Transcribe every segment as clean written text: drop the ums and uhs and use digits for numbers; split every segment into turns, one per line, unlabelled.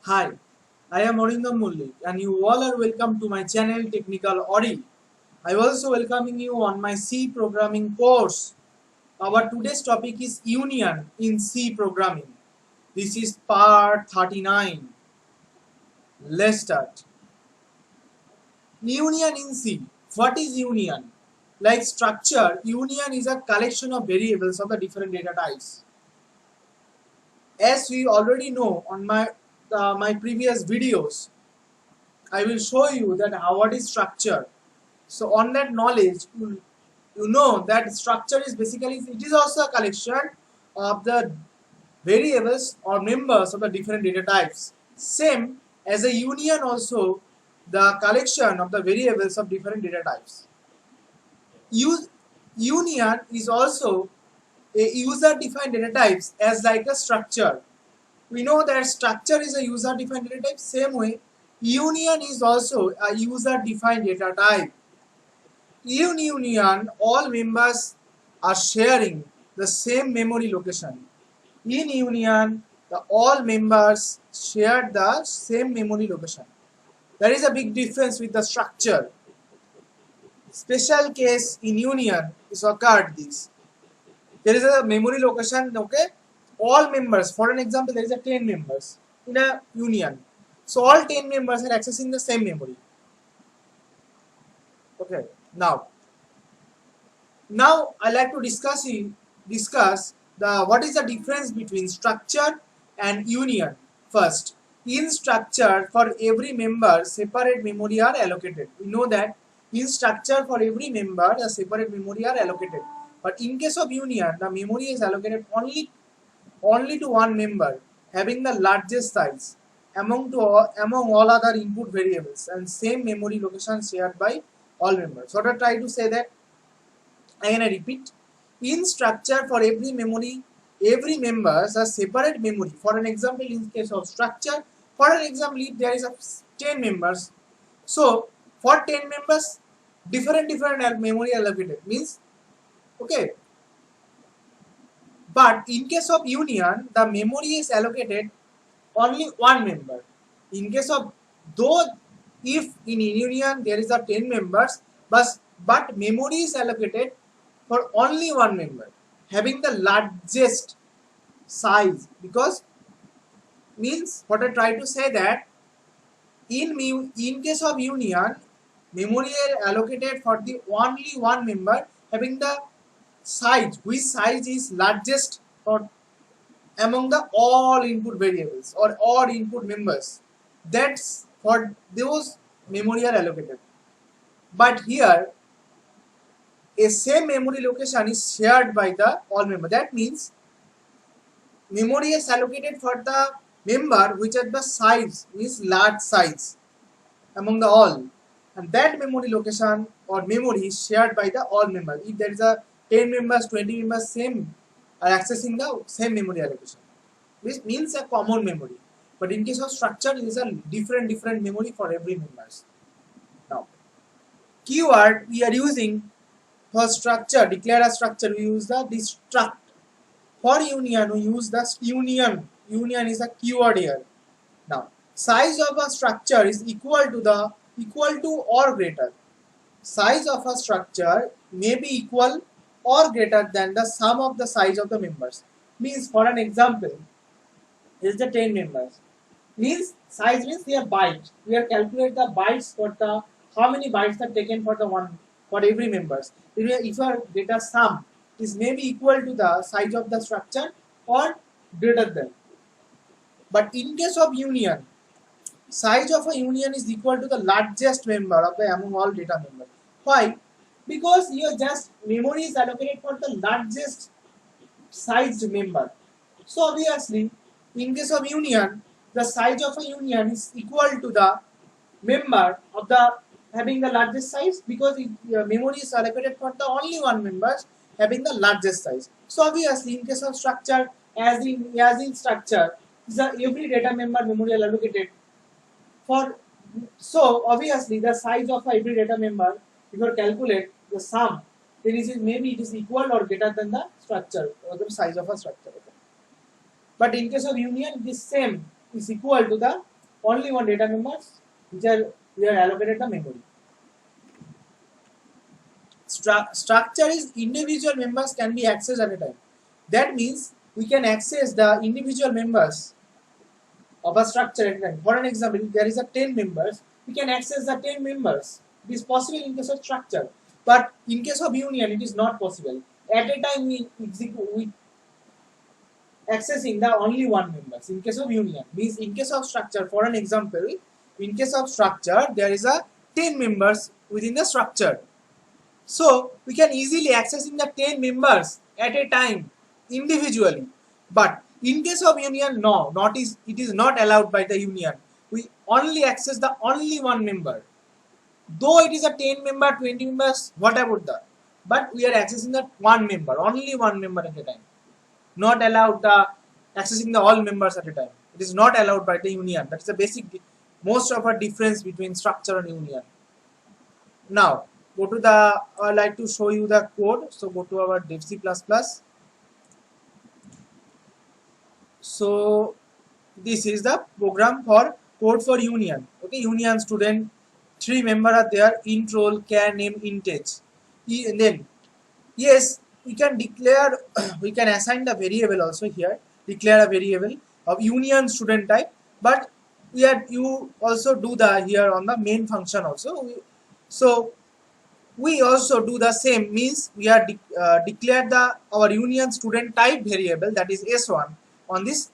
Hi, I am Orindam Mullik and you all are welcome to my channel Technical Ori. I am also welcoming you on my C programming course. Our today's topic is Union in C programming. This is part 39. Let's start. Union in C. What is union? Like structure, union is a collection of variables of the different data types. As we already know on my previous videos, I will show you that what is structure. So on that knowledge, you know that structure is basically, it is also a collection of the variables or members of the different data types. Same as a union also the collection of the variables of different data types. Union is also a user defined data types as like a structure. We know that structure is a user defined data type. Same way, union is also a user defined data type. In union, all members are sharing the same memory location. In union, all members share the same memory location. There is a big difference with the structure. Special case in union is occurred this. There is a memory location, okay? All members, for an example, there is a 10 members in a union. So all 10 members are accessing the same memory. Okay, now I like to discuss the what is the difference between structure and union. First, in structure, for every member, separate memory are allocated. We know that in structure, for every member, a separate memory are allocated. But in case of union, the memory is allocated only to one member, having the largest size among all other input variables, and same memory location shared by all members. What I try to say that, again I repeat, in structure, for every members a separate memory. For an example, in case of structure, for an example, if there is a 10 members, so for 10 members, different memory allocated means, okay. But in case of union, the memory is allocated only one member. In case of, though, if in union there is a 10 members, but memory is allocated for only one member, having the largest size. Because means, what I try to say that in case of union, memory is allocated for the only one member, having the size, which size is largest for among the all input variables or all input members. That's for those memory are allocated. But here, a same memory location is shared by the all member. That means memory is allocated for the member which at the size is large size among the all, and that memory location or memory is shared by the all members. If there is a 10 members, 20 members, same are accessing the same memory allocation, which means a common memory. But in case of structure, it is a different memory for every members. Now, keyword we are using for structure, declare a structure, we use the struct. For union, we use the union. Union is a keyword here. Now, size of a structure is equal to or greater. Size of a structure may be equal or greater than the sum of the size of the members. Means, for an example, is the 10 members. Means size means their byte. We are calculate the bytes for the how many bytes are taken for the one for every members. If our data sum is maybe equal to the size of the structure or greater than. But in case of union, size of a union is equal to the largest member of the among all data members. Why? Because your just memory is allocated for the largest sized member. So obviously, in case of union, the size of a union is equal to the member of the having the largest size, because memory is allocated for the only one member having the largest size. So obviously, in case of structure, as in structure, every data member memory allocated for. So obviously, the size of every data member, if you calculate the sum, then maybe it is equal or greater than the structure or the size of a structure. Okay. But in case of union, this same is equal to the only one data members which are we are allocated the memory. Structure is individual members can be accessed at a time. That means we can access the individual members of a structure at a time. For an example, if there is a 10 members, we can access the 10 members. It is possible in case of structure, but in case of union, it is not possible. At a time, we accessing the only one members. In case of union, means in case of structure. For an example, in case of structure, there is a 10 members within the structure. So we can easily access in the 10 members at a time individually. But in case of union, no, it is not allowed by the union. We only access the only one member. Though it is a 10 member, 20 members, what about that? But we are accessing that one member, only one member at a time. Not allowed the accessing the all members at a time. It is not allowed by the union. That is the basic, most of a difference between structure and union. Now, go to the, I like to show you the code. So go to our DevC++. So this is the program for code for union. Okay, union student, 3 members are there, int role, char name, int age. And then, yes, we can declare, we can assign the variable also here, declare a variable of union student type, but we are, you also do the here on the main function also. So we also do the same, means we are declare the our union student type variable, that is S1, on this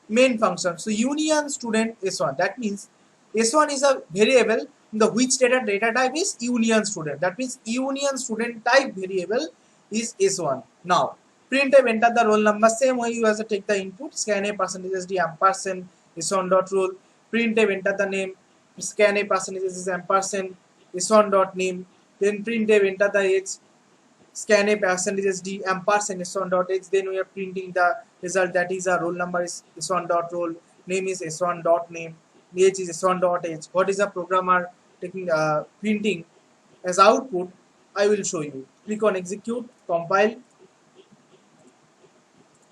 main function. So union student S1, that means S1 is a variable in the which data type is union student. That means union student type variable is S1. Now printf, enter the roll number. Same way you have to take the input, scan a %d ampersand S1 dot roll. Printf, enter the name, scan a % ampersand S1 dot name. Then printf, enter the age, scan a %d ampersand S1 dot age. Then we are printing the result, that is a roll number is S1 dot roll, name is S1 dot name, age is S1 dot age. What is the programmer taking printing as output? I will show you. Click on execute, compile,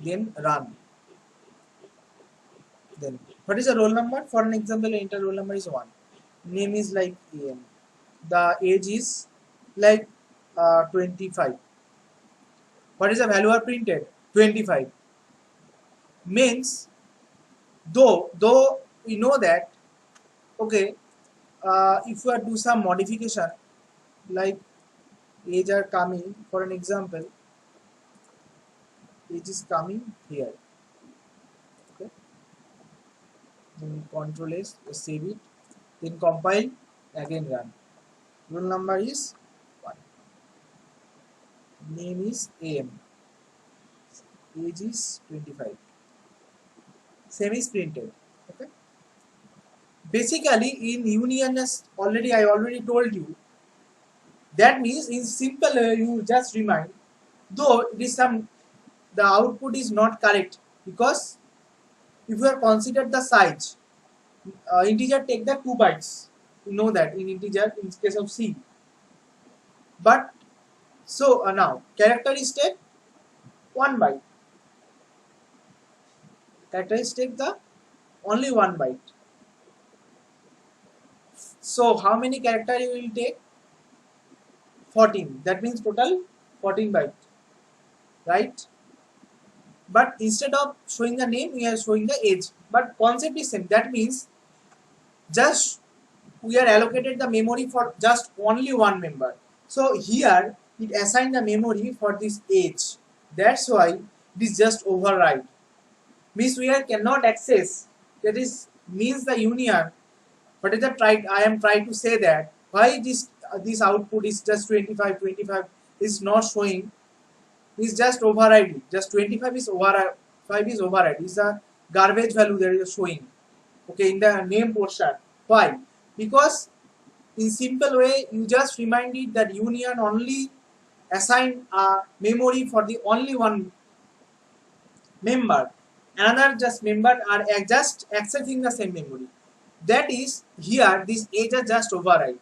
then run. Then what is the roll number? For an example, enter roll number is 1. Name is like AM. The age is like 25. What is the value are printed? 25. Means though we know that, okay, if we do some modification, like age are coming, for an example, age is coming here. Okay, then control S, save it, then compile, again run. Roll number is 1, name is AM, age is 25. Same is printed. Okay, basically in union, as I already told you, that means in simple you just remind, though it is some, the output is not correct, because if you have considered the size, integer take the 2 bytes, you know that in integer in case of C. But so now character is take 1 byte, character is take the only 1 byte. So how many character you will take? 14. That means total 14 byte, right? But instead of showing the name, we are showing the age. But concept is same. That means just we are allocated the memory for just only one member. So here it assign the memory for this age. That's why this just override. Means we are cannot access. That is means the union. But is the I am trying to say that why this output is just 25 is not showing, is just overriding. Just 25 is override, 5 is override. Is a garbage value there is showing. Okay, in the name portion. Why? Because in simple way you just reminded that union only assign a memory for the only one member. Another just member are just accessing the same memory. That is here this age are just override.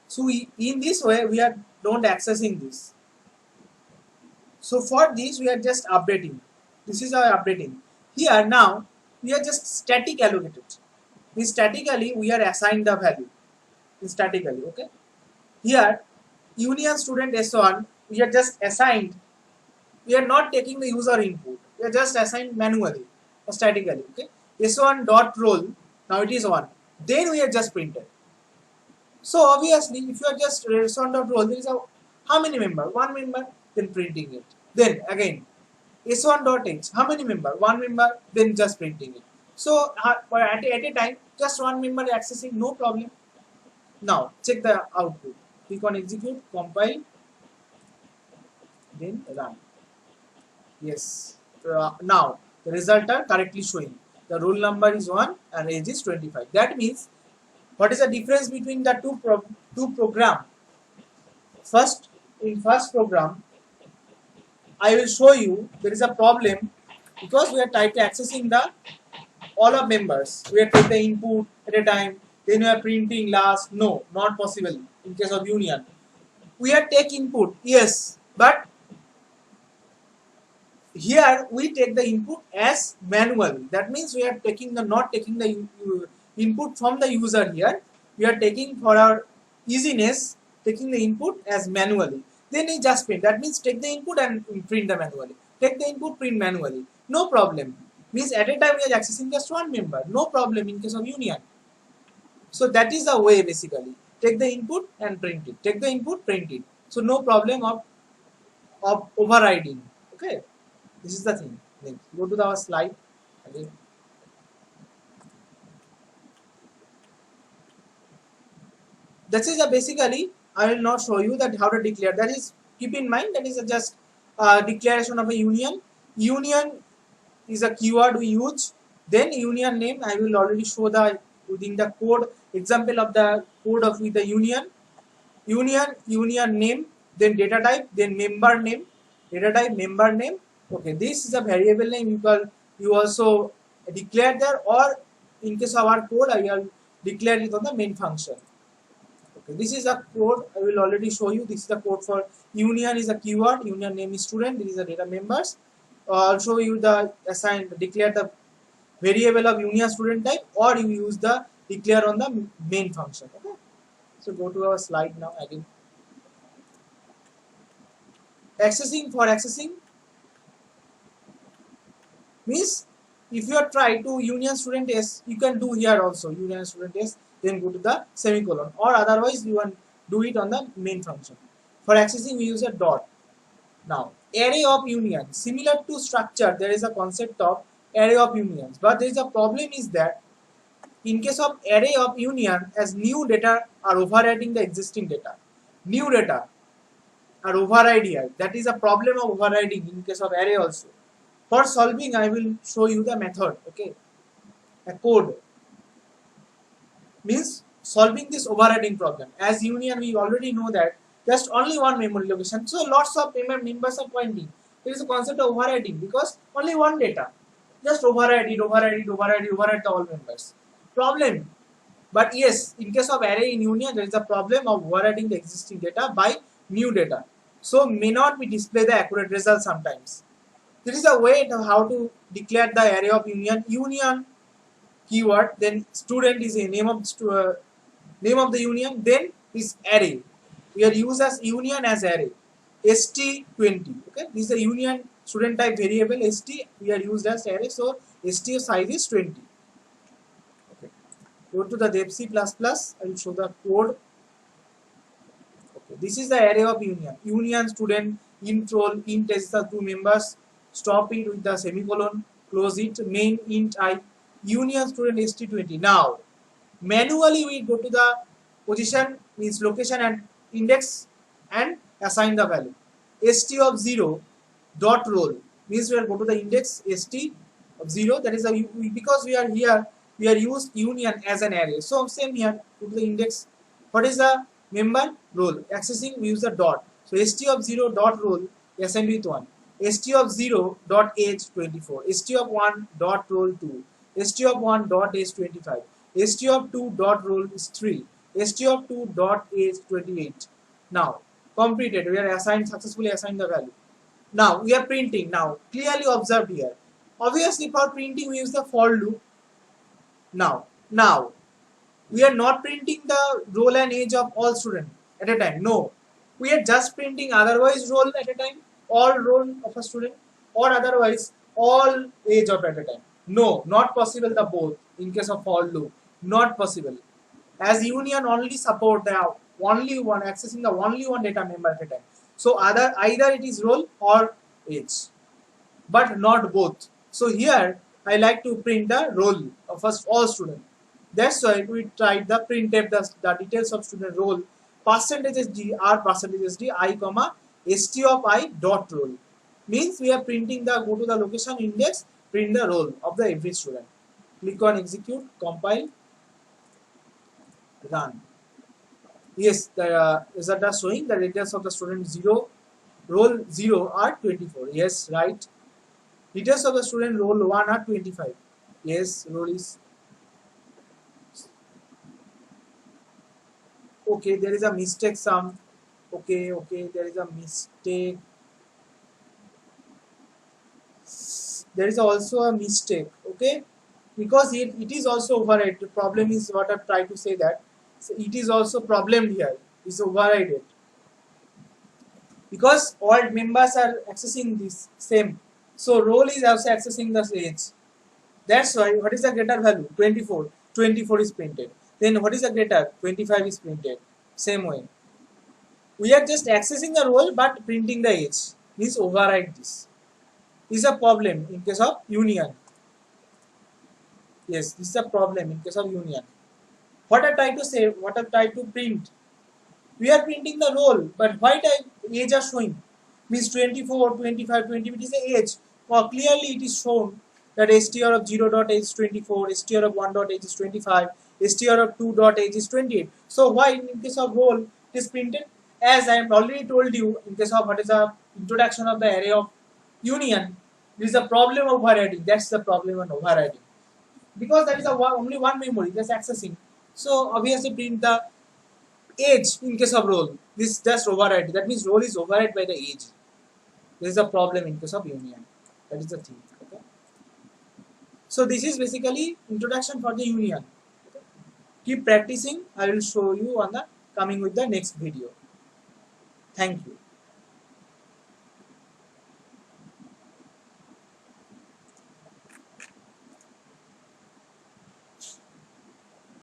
So in this way we are don't accessing this. So for this we are just updating. This is our updating. Here now we are just static allocated. means statically we are assigned the value. Statically, okay. Here, union student S1, we are just assigned. We are not taking the user input. We are just assigned manually or statically. Okay. S1 dot roll. Now it is 1. Then we are just printed. So obviously, if you are just S1 dot roll, there is a how many member? 1 member. Then printing it. Then again S1 dot H. How many member? 1 member. Then just printing it. So at a time, just 1 member accessing, no problem. Now check the output. Click on execute, compile, then run. Yes. Now the results are correctly showing. The roll number is 1 and age is 25. That means what is the difference between the two program? First, in first program, I will show you there is a problem because we are tightly accessing the all of members. We are taking the input at a time. Then we are printing last. No, not possible in case of union. We are take input, yes, but here we take the input as manual. That means we are taking the not taking the input from the user here. We are taking for our easiness, taking the input as manually. Then we just print. That means take the input and print the manually. Take the input, print manually. No problem. Means at a time we are accessing just one member. No problem in case of union. So that is the way basically. Take the input and print it. Take the input, print it. So no problem of overriding. Okay. This is the thing. Then go to our slide again. This is basically I will not show you that how to declare. That is keep in mind that is just declaration of a union. Union is a keyword we use. Then union name I will already show the within the code example of the code of with the union. Union name, then data type, then member name, data type, member name. Okay, this is a variable name you also declare there, or in case of our code I will declare it on the main function. Okay, this is a code I will already show you. This is the code for union is a keyword, union name is student, this is the data members. I'll show you the declare the variable of union student type, or you use the declare on the main function. Okay, so go to our slide now again. Accessing means if you are try to union student S, you can do here also union student S, then go to the semicolon, or otherwise you want do it on the main function. For accessing we use a dot. Now array of union, similar to structure, there is a concept of array of unions, but there is a problem is that in case of array of union, as new data are overriding the existing data, new data are overriding. That is a problem of overriding in case of array also. For solving, I will show you the method. Okay, a code means solving this overriding problem. As union, we already know that just only one memory location. So lots of members are pointing. There is a concept of overriding because only one data. Just override the all members. Problem. But yes, in case of array in union, there is a problem of overriding the existing data by new data. So may not be display the accurate result sometimes. There is a way to how to declare the array of union. Union keyword, then student is a name of the union, then is array. We are used as union as array. st20. Okay, this is a union student type variable st. We are used as array, so st size is 20. Okay, go to the dev C++. I will show the code. Okay, this is the array of union. Union student int roll int is the two members. Stop it with the semicolon, close it, main int I, union student st20. Now, manually we go to the position, means location and index, and assign the value. st of 0 dot roll means we are go to the index st of 0, that is a, because we are here, we are used union as an array. So same here, go to the index. What is the member? Roll. Accessing, we use the dot. So st of 0 dot roll assigned with 1. st of 0 dot age 24, st of 1 dot roll 2, st of 1 dot age 25, st of 2 dot roll is 3, st of 2 dot age 28. Now completed, we are successfully assigned the value. Now we are printing. Now clearly observed here, obviously for printing we use the for loop. Now Now, we are not printing the role and age of all students at a time. No, we are just printing otherwise role at a time, all role of a student, or otherwise all age of at a time. No, not possible the both in case of for loop. Not possible. As union only support the only one accessing the only one data member at a time. So either it is role or age, but not both. So here I like to print the role of first all student. That's why we tried the printf the details of student role percentages d r percentages d I comma st of I dot role. Means we are printing the go to the location index, print the role of the every student. Click on execute, compile, run. Yes, the result are showing the details of the student 0, role 0 are 24. Yes, right. Details of the student role 1 are 25. Yes, role is okay. There is a mistake. Some okay. There is a mistake. There is also a mistake. Okay, because it is also override. The problem is what I try to say that so it is also problem here. It's overridden because all members are accessing this same. So role is also accessing the age. That's why what is the greater value? 24. 24 is printed. Then what is the greater? 25 is printed. Same way. We are just accessing the role but printing the age. Means override this. This is a problem in case of union. Yes, this is a problem in case of union. What I try to say, what I try to print. We are printing the role, but why the age are showing? Means 24, 25, 20, it is the age. Well, clearly it is shown that str of 0 dot age is 24, str of 1 dot age is 25, str of 2 dot age is 28. So why in case of role it is printed? As I have already told you, in case of what is the introduction of the array of union, there is a problem of overriding. That's the problem of overriding. Because there is only one memory that's accessing. So obviously print the age in case of role. This just override. That means role is override by the age. There is a problem in case of union. That is the thing. Okay? So this is basically introduction for the union. Okay? Keep practicing. I will show you on the coming with the next video. Thank you.